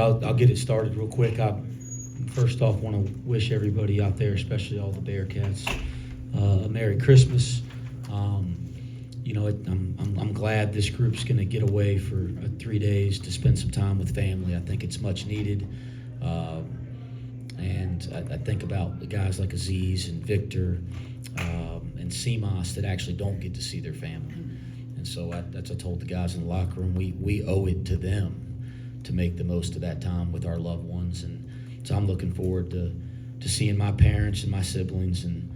right, I'll get it started real quick. I first off want to wish everybody out there, especially all the Bearcats, a Merry Christmas. I'm glad this group's going to get away for 3 days to spend some time with family. I think it's much needed. And I think about the guys like Aziz and Victor and Seamas that actually don't get to see their family. And so that's I told the guys in the locker room, we owe it to them to make the most of that time with our loved ones. And so I'm looking forward to seeing my parents and my siblings and,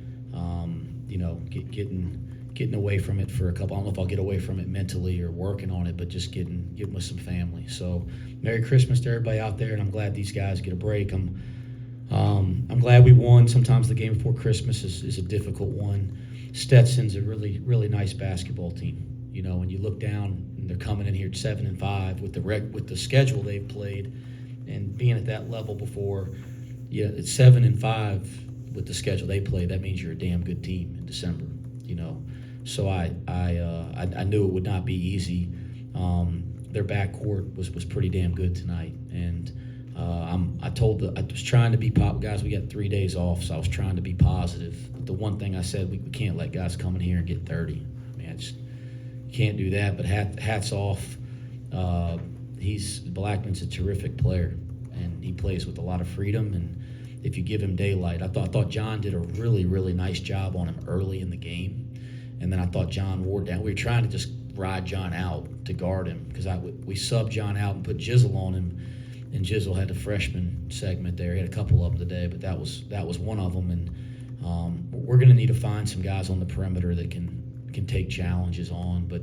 getting away from it for a couple. I don't know if I'll get away from it mentally or working on it, but just getting with some family. So Merry Christmas to everybody out there, and I'm glad these guys get a break. I'm glad we won. Sometimes the game before Christmas is a difficult one. Stetson's a really, really nice basketball team. When you look down and they're coming in here at 7-5 with the schedule they've played and being at that level before, it's 7-5 with the schedule they play. That means you're a damn good team in December. So I knew it would not be easy. Their backcourt was pretty damn good tonight, and I was trying to be guys. We got 3 days off, so I was trying to be positive. But the one thing I said, we can't let guys come in here and get 30. I mean, you can't do that. But hats off. Blackman's a terrific player, and he plays with a lot of freedom. And if you give him daylight, I thought John did a really, really nice job on him early in the game. And then I thought John wore down. We were trying to just ride John out to guard him because we subbed John out and put Jizzle on him. And Jizzle had a freshman segment there. He had a couple of them today, but that was one of them. And we're going to need to find some guys on the perimeter that can take challenges on. But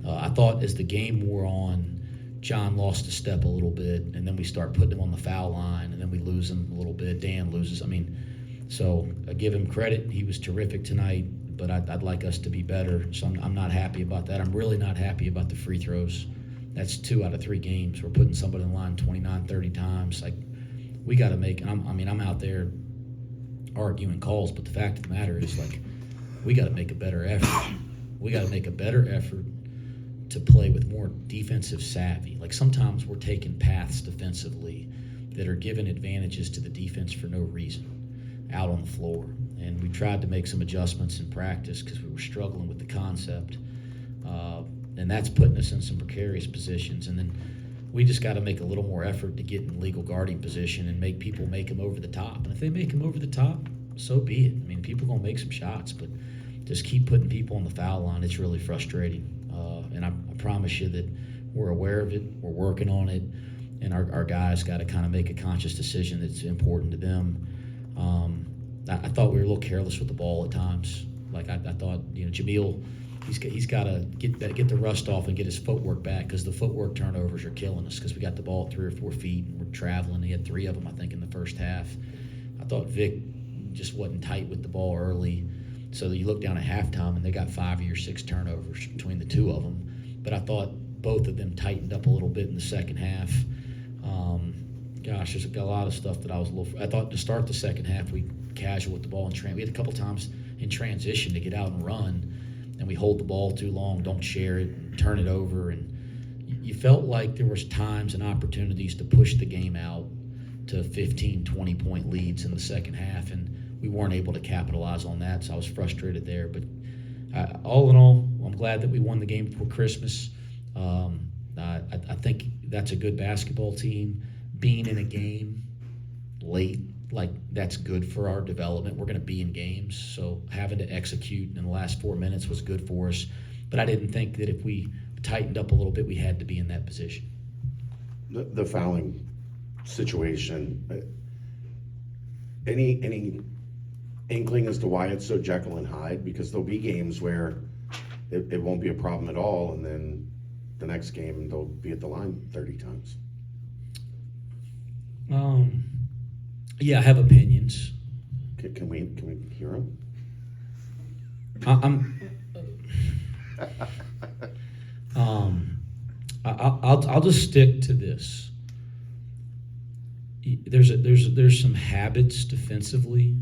I thought as the game wore on, John lost a step a little bit, and then we start putting him on the foul line, and then we lose him a little bit. Dan loses. So I give him credit. He was terrific tonight, but I'd like us to be better. So I'm not happy about that. I'm really not happy about the free throws. That's 2 out of 3 games. We're putting somebody in the line 29, 30 times. Like, we got to make – I'm out there arguing calls, but the fact of the matter is, like, we got to make a better effort. We got to make a better effort to play with more defensive savvy. Like, sometimes we're taking paths defensively that are giving advantages to the defense for no reason out on the floor. And we tried to make some adjustments in practice because we were struggling with the concept. And that's putting us in some precarious positions. And then we just got to make a little more effort to get in legal guarding position and make people make them over the top. And if they make them over the top, so be it. People are going to make some shots, but just keep putting people on the foul line. It's really frustrating. And I promise you that we're aware of it. We're working on it. And our guys got to kind of make a conscious decision that's important to them. I thought we were a little careless with the ball at times. Like I thought, Jamil, he's got to get the rust off and get his footwork back because the footwork turnovers are killing us because we got the ball at 3 or 4 feet and we're traveling. He had 3 of them, I think, in the first half. I thought Vic just wasn't tight with the ball early. So you look down at halftime and they got 5 or 6 turnovers between the 2 of them. But I thought both of them tightened up a little bit in the second half. There's a lot of stuff that I thought to start the second half we casual with the ball and we had a couple times in transition to get out and run, and we hold the ball too long, don't share it, and turn it over, and you felt like there was times and opportunities to push the game out to 15, 20-point leads in the second half, and we weren't able to capitalize on that, so I was frustrated there. But all in all, I'm glad that we won the game before Christmas. I think that's a good basketball team. Being in a game late, that's good for our development. We're going to be in games, so having to execute in the last 4 minutes was good for us. But I didn't think that if we tightened up a little bit, we had to be in that position. The fouling situation, any inkling as to why it's so Jekyll and Hyde? Because there'll be games where it won't be a problem at all, and then the next game they'll be at the line 30 times. Yeah, I have opinions. Can we hear them? I'll just stick to this. There's some habits defensively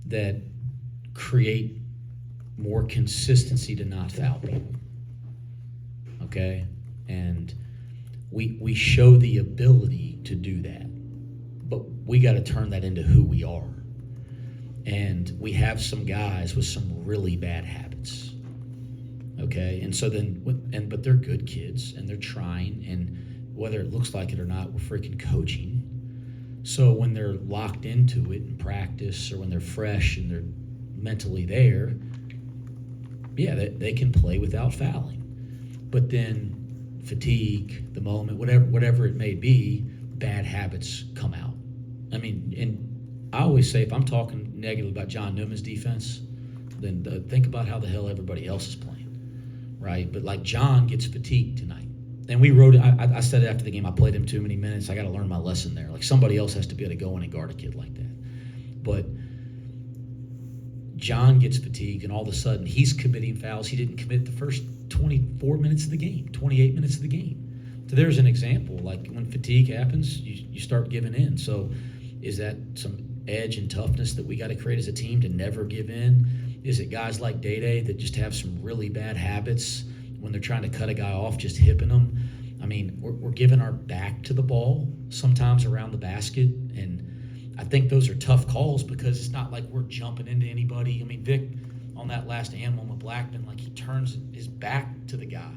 that create more consistency to not foul people. Okay, and we show the ability to do that. But we got to turn that into who we are. And we have some guys with some really bad habits. Okay? And so but they're good kids, and they're trying, and whether it looks like it or not, we're freaking coaching. So when they're locked into it in practice, or when they're fresh and they're mentally there, yeah, they can play without fouling. But then fatigue, the moment, whatever it may be, bad habits come out. I mean, and I always say, if I'm talking negative about John Newman's defense, then think about how the hell everybody else is playing, right? But like, John gets fatigued tonight. And we wrote it. I said it after the game. I played him too many minutes. I got to learn my lesson there. Like, somebody else has to be able to go in and guard a kid like that. But John gets fatigued, and all of a sudden he's committing fouls he didn't commit the first 24 minutes of the game, 28 minutes of the game. So there's an example. Like, when fatigue happens, you start giving in. So is that some edge and toughness that we got to create as a team to never give in? Is it guys like Day that just have some really bad habits? When they're trying to cut a guy off, just hipping them. I mean, we're giving our back to the ball sometimes around the basket, and I think those are tough calls because it's not like we're jumping into anybody. I mean, Vic, on that last and one with Blackman, like, he turns his back to the guy.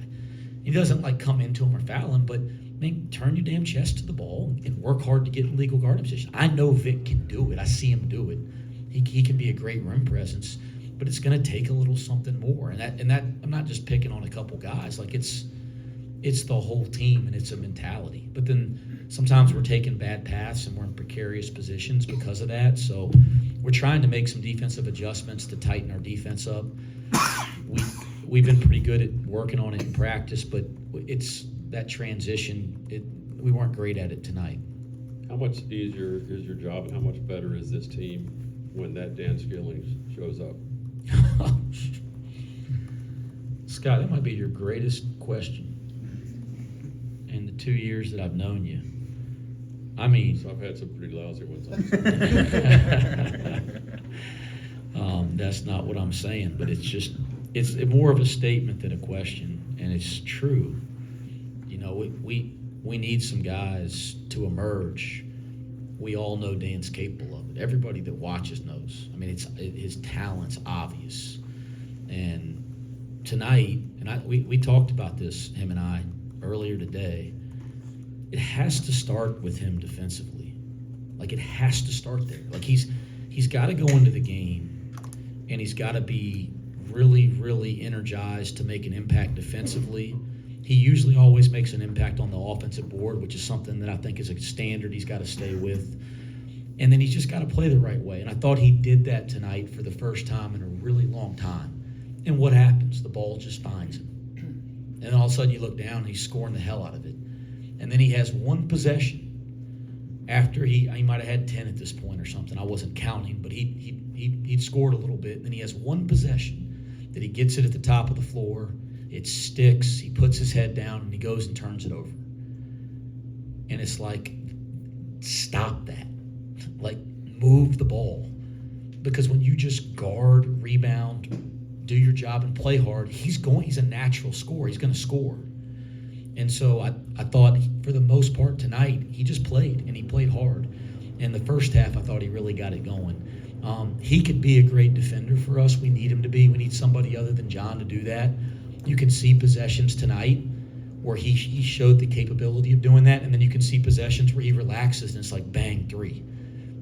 He doesn't, like, come into him or foul him, but, I mean, turn your damn chest to the ball and work hard to get in legal guarding position. I know Vic can do it. I see him do it. He can be a great rim presence. But it's going to take a little something more, and that I'm not just picking on a couple guys. Like, it's the whole team, and it's a mentality. But then sometimes we're taking bad paths, and we're in precarious positions because of that. So we're trying to make some defensive adjustments to tighten our defense up. We've been pretty good at working on it in practice, but it's that transition. We weren't great at it tonight. How much easier is your job, and how much better is this team when that Dan Skillings shows up? Scott, that might be your greatest question in the 2 years that I've known you. I mean, So I've had some pretty lousy ones. That's not what I'm saying, but it's more of a statement than a question, and it's true. You know, we need some guys to emerge. We all know Dan's capable of it. Everybody that watches knows. I mean, his talent's obvious. And tonight, and we talked about this, him and I, earlier today. It has to start with him defensively. Like, it has to start there. Like, he's got to go into the game, and he's got to be really, really energized to make an impact defensively. He usually always makes an impact on the offensive board, which is something that I think is a standard he's got to stay with. And then he's just got to play the right way. And I thought he did that tonight for the first time in a really long time. And what happens? The ball just finds him. And then all of a sudden you look down and he's scoring the hell out of it. And then he has one possession after he might have had 10 at this point or something. I wasn't counting, but he'd scored a little bit. And then he has one possession that he gets it at the top of the floor. It sticks. He puts his head down and he goes and turns it over. And it's like, stop that. Like, move the ball. Because when you just guard, rebound, do your job, and play hard, he's a natural scorer. He's going to score. And so I thought, for the most part tonight, he just played, and he played hard. In the first half, I thought he really got it going. He could be a great defender for us. We need him to be. We need somebody other than John to do that. You can see possessions tonight where he showed the capability of doing that, and then you can see possessions where he relaxes, and it's like, bang, three.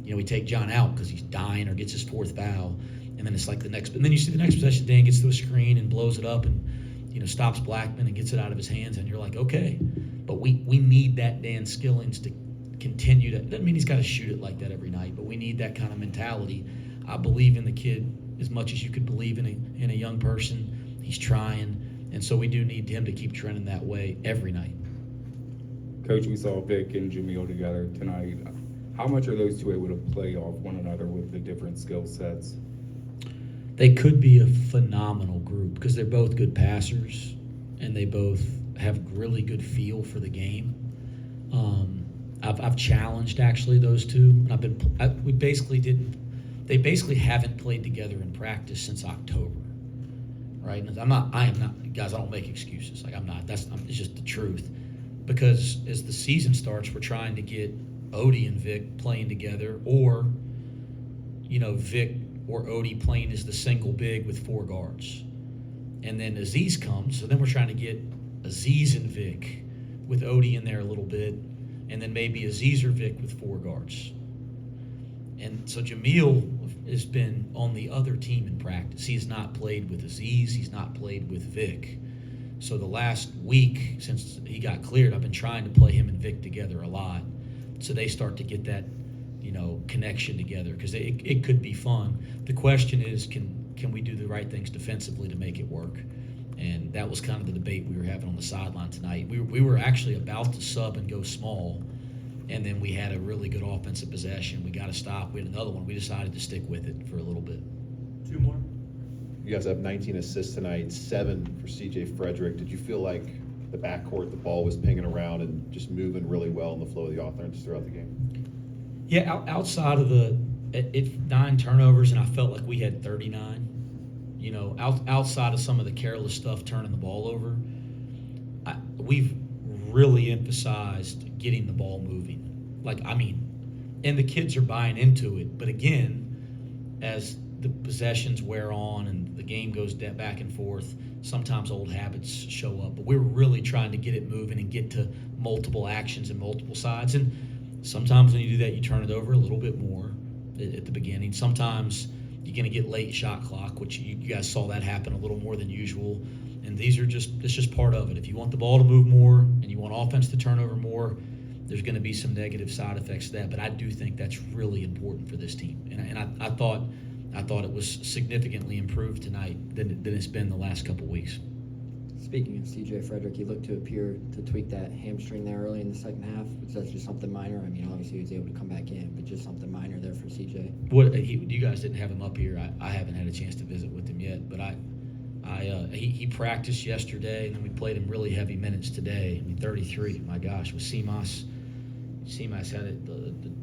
You know, we take John out because he's dying or gets his fourth foul, and then it's like and then you see the next possession, Dan gets to a screen and blows it up and, you know, stops Blackman and gets it out of his hands, and you're like, okay. But we need that Dan Skillings to continue to. Doesn't mean he's got to shoot it like that every night, but we need that kind of mentality. I believe in the kid as much as you could believe in a young person. He's trying, and so we do need him to keep trending that way every night. Coach, we saw Vic and Jamil together tonight. How much are those two able to play off one another with the different skill sets? They could be a phenomenal group because they're both good passers and they both have really good feel for the game. I've challenged actually those two, and they basically haven't played together in practice since October, right? And I am not, guys. I don't make excuses. Like, I'm not. It's just the truth. because as the season starts, we're trying to get Odie and Vic playing together, or Vic or Odie playing as the single big with 4 guards. And then Aziz comes, so then we're trying to get Aziz and Vic with Odie in there a little bit, and then maybe Aziz or Vic with 4 guards. And so Jamil has been on the other team in practice. He has not played with Aziz. He's not played with Vic. So the last week since he got cleared, I've been trying to play him and Vic together a lot, so they start to get that connection together, because it could be fun. The question is, can we do the right things defensively to make it work? And that was kind of the debate we were having on the sideline tonight. We were actually about to sub and go small, and then we had a really good offensive possession. We got to stop. We had another one. We decided to stick with it for a little bit. 2 more. You guys have 19 assists tonight, 7 for CJ Frederick. Did you feel like the backcourt, the ball was pinging around and just moving really well in the flow of the offense throughout the game? Yeah, outside of it's 9 turnovers, and I felt like we had 39. Outside of some of the careless stuff, turning the ball over, we've really emphasized getting the ball moving. And the kids are buying into it. But again, as the possessions wear on and the game goes back and forth, sometimes old habits show up. But we're really trying to get it moving and get to multiple actions and multiple sides. And sometimes when you do that, you turn it over a little bit more at the beginning. Sometimes you're going to get late shot clock, which you guys saw that happen a little more than usual. And it's just part of it. If you want the ball to move more and you want offense to turn over more, there's going to be some negative side effects to that. But I do think that's really important for this team. And I thought it was significantly improved tonight than it's been the last couple of weeks. Speaking of CJ Frederick, he looked to appear to tweak that hamstring there early in the second half. Was that just something minor? I mean, obviously he was able to come back in, but just something minor there for CJ. You guys didn't have him up here. I haven't had a chance to visit with him yet, but he practiced yesterday, and then we played him really heavy minutes today. 33. My gosh, with Seamas. Seamas had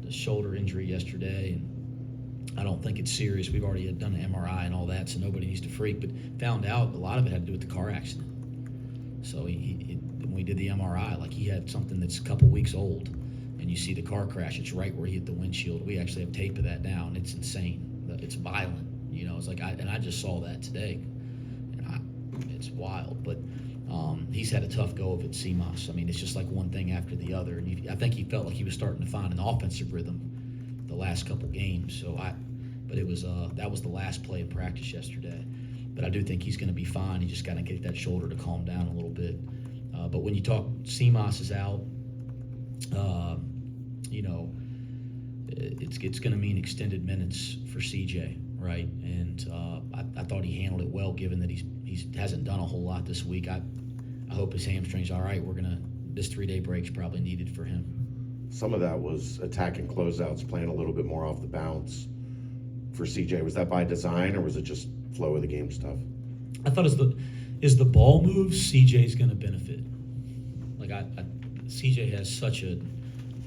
the shoulder injury yesterday, and I don't think it's serious. We've already done an MRI and all that, so nobody needs to freak. But found out a lot of it had to do with the car accident. So when we did the MRI, he had something that's a couple weeks old, and you see the car crash. It's right where he hit the windshield. We actually have tape of that now, and it's insane. It's violent. It's I just saw that today, and it's wild. But he's had a tough go of it, Seamas. I mean, it's just like one thing after the other, and I think he felt like he was starting to find an offensive rhythm the last couple games. But it was that was the last play of practice yesterday. But I do think he's going to be fine. He just got to get that shoulder to calm down a little bit. But when you talk, Seamas is out. It's going to mean extended minutes for CJ, right? And I thought he handled it well, given that he hasn't done a whole lot this week. I hope his hamstring's all right. This 3-day break's probably needed for him. Some of that was attacking closeouts, playing a little bit more off the bounce for CJ. Was that by design, or was it just flow of the game stuff? I thought as the ball moves, CJ's going to benefit. CJ has such a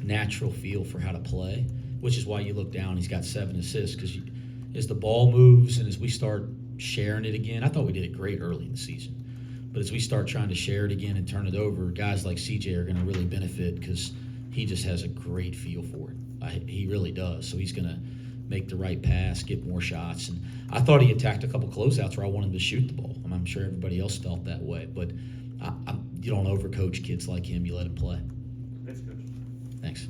natural feel for how to play, which is why you look down, he's got 7 assists, because as the ball moves and as we start sharing it again, I thought we did it great early in the season. But as we start trying to share it again and turn it over, guys like CJ are going to really benefit, because he just has a great feel for it. He really does. So he's going to make the right pass, get more shots. And I thought he attacked a couple closeouts where I wanted him to shoot the ball. I'm sure everybody else felt that way. But you don't overcoach kids like him. You let him play. Thanks, Coach. Thanks.